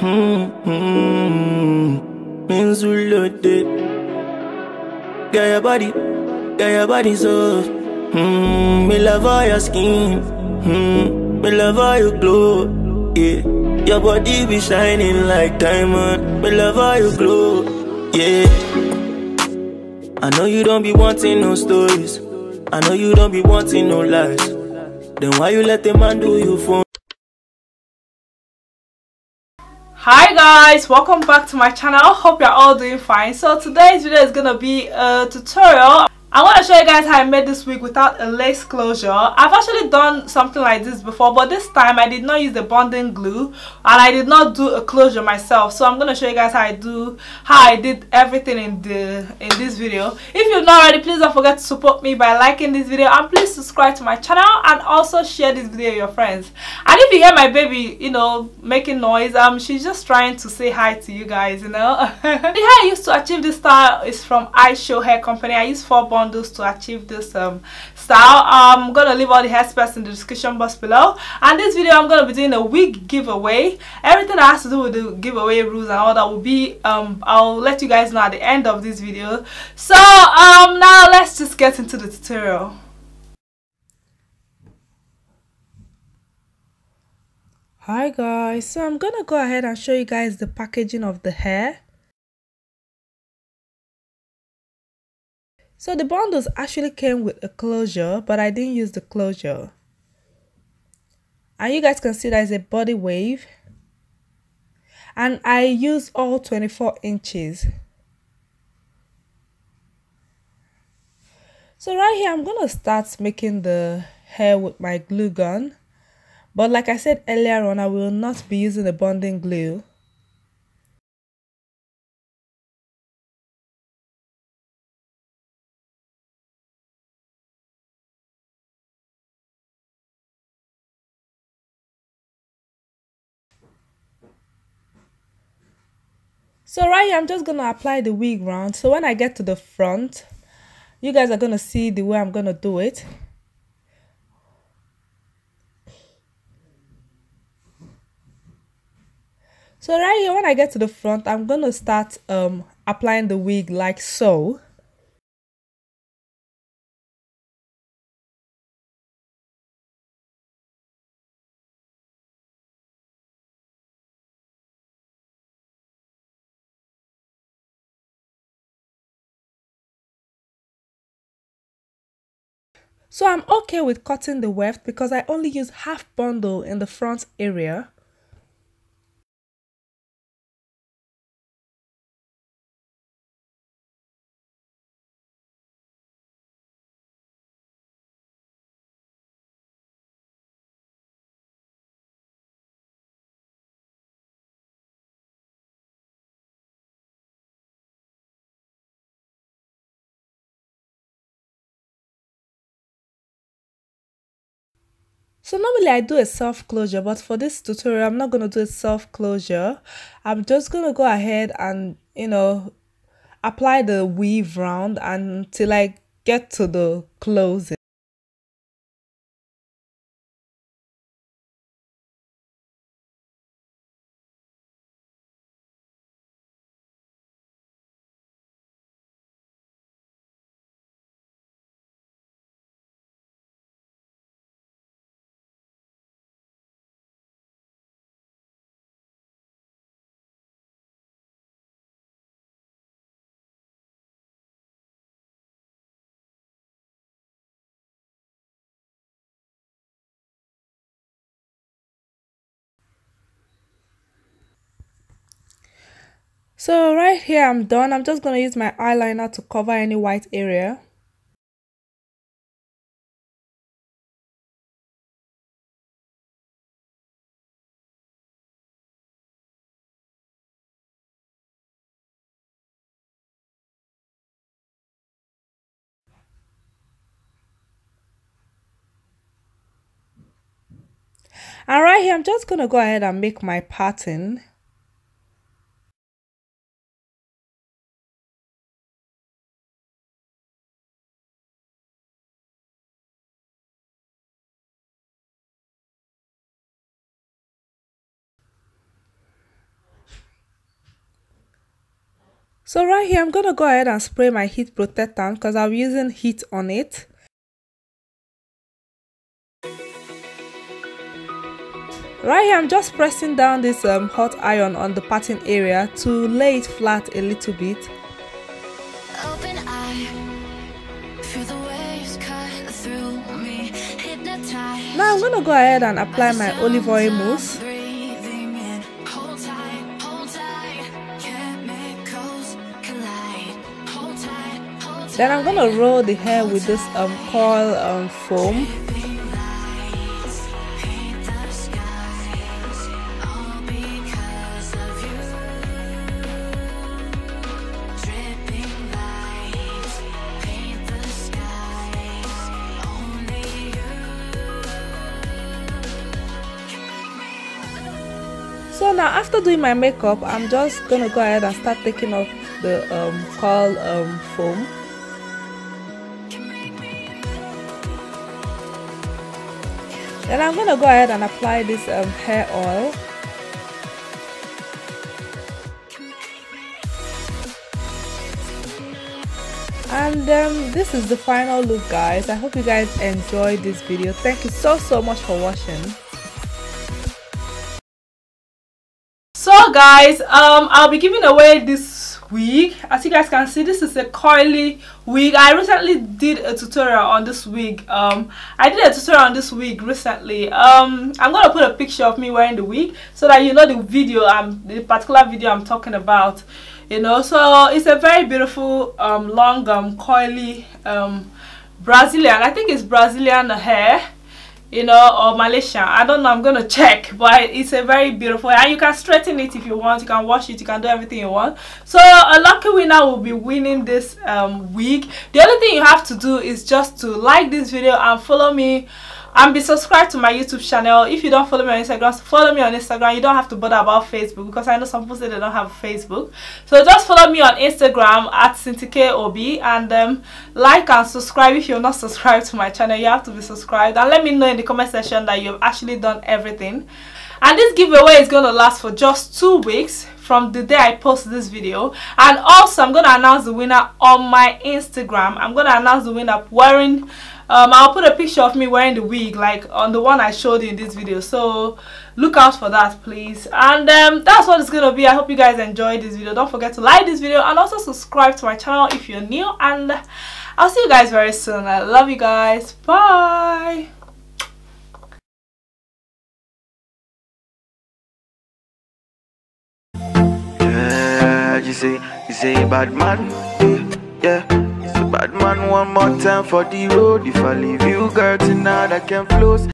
Loaded. Get your body soft. Me love all your skin. Me love all your glow. Yeah, your body be shining like diamond. Me love all your glow. Yeah, I know you don't be wanting no stories. I know you don't be wanting no lies. Then why you let the man do you for? Hi guys, welcome back to my channel. Hope you're all doing fine. So today's video is gonna be a tutorial. I want to show you guys how I made this wig without a lace closure. I've actually done something like this before, but this time I did not use the bonding glue and I did not do a closure myself. So I'm going to show you guys how I did everything in this video. If you're not already, please don't forget to support me by liking this video and please subscribe to my channel and also share this video with your friends. And if you hear my baby, you know, making noise, she's just trying to say hi to you guys, you know. The hair I used to achieve this style is from Ishow hair company. I used 4 bundles to achieve this style. I'm gonna leave all the hair specs in the description box below, and this video I'm gonna be doing a wig giveaway. Everything that has to do with the giveaway rules and all that will be I'll let you guys know at the end of this video. So now let's just get into the tutorial. Hi guys, so I'm gonna go ahead and show you guys the packaging of the hair. So the bundles actually came with a closure, but I didn't use the closure. And you guys can see that is a body wave. And I used all 24 inches. So right here, I'm going to start making the hair with my glue gun. But like I said earlier on, I will not be using the bonding glue. So right here, I'm just going to apply the wig round. So when I get to the front, you guys are going to see the way I'm going to do it. So right here, when I get to the front, I'm going to start applying the wig like so. So I'm okay with cutting the weft because I only use half bundle in the front area. So normally I do a self closure, but for this tutorial I'm not going to do a self closure. I'm just going to go ahead and, you know, apply the weave round until I get to the closing. So right here I'm done. I'm just going to use my eyeliner to cover any white area. And right here I'm just going to go ahead and make my pattern. So right here, I'm going to go ahead and spray my heat protectant because I'm using heat on it. Right here, I'm just pressing down this hot iron on the parting area to lay it flat a little bit. Open eye, feel the waves cut through me, hypnotized. Now I'm going to go ahead and apply my olive oil mousse. Then I'm going to roll the hair with this coil foam. So now after doing my makeup, I'm just going to go ahead and start taking off the coil foam. Then I'm going to go ahead and apply this hair oil. And this is the final look, guys. I hope you guys enjoyed this video. Thank you so much for watching. So guys, I'll be giving away this wig. As you guys can see, this is a coily wig. I recently did a tutorial on this wig. I did a tutorial on this wig recently. I'm gonna put a picture of me wearing the wig so that you know the video, the particular video I'm talking about. You know, so it's a very beautiful long coily Brazilian. I think it's Brazilian hair, you know, or Malaysian. I don't know, I'm gonna check, but it's a very beautiful, and you can straighten it if you want, you can wash it, you can do everything you want. So a lucky winner will be winning this wig. The only thing you have to do is just to like this video and follow me and be subscribed to my YouTube channel. If you don't follow me on Instagram, follow me on Instagram. You don't have to bother about Facebook because I know some people say they don't have Facebook. So just follow me on Instagram at CynthicAOB and like and subscribe. If you're not subscribed to my channel, you have to be subscribed, and let me know in the comment section that you've actually done everything. And this giveaway is going to last for just 2 weeks from the day I post this video. And also I'm going to announce the winner on my Instagram. I'm going to announce the winner wearing I'll put a picture of me wearing the wig like on the one I showed you in this video, so look out for that, please. And that's what it's gonna be. I hope you guys enjoyed this video. Don't forget to like this video and also subscribe to my channel if you're new, and I'll see you guys very soon. I love you guys. Bye. Yeah, you say bad man, yeah. Bad man, one more time for the road. If I leave you, girl, tonight I can flow.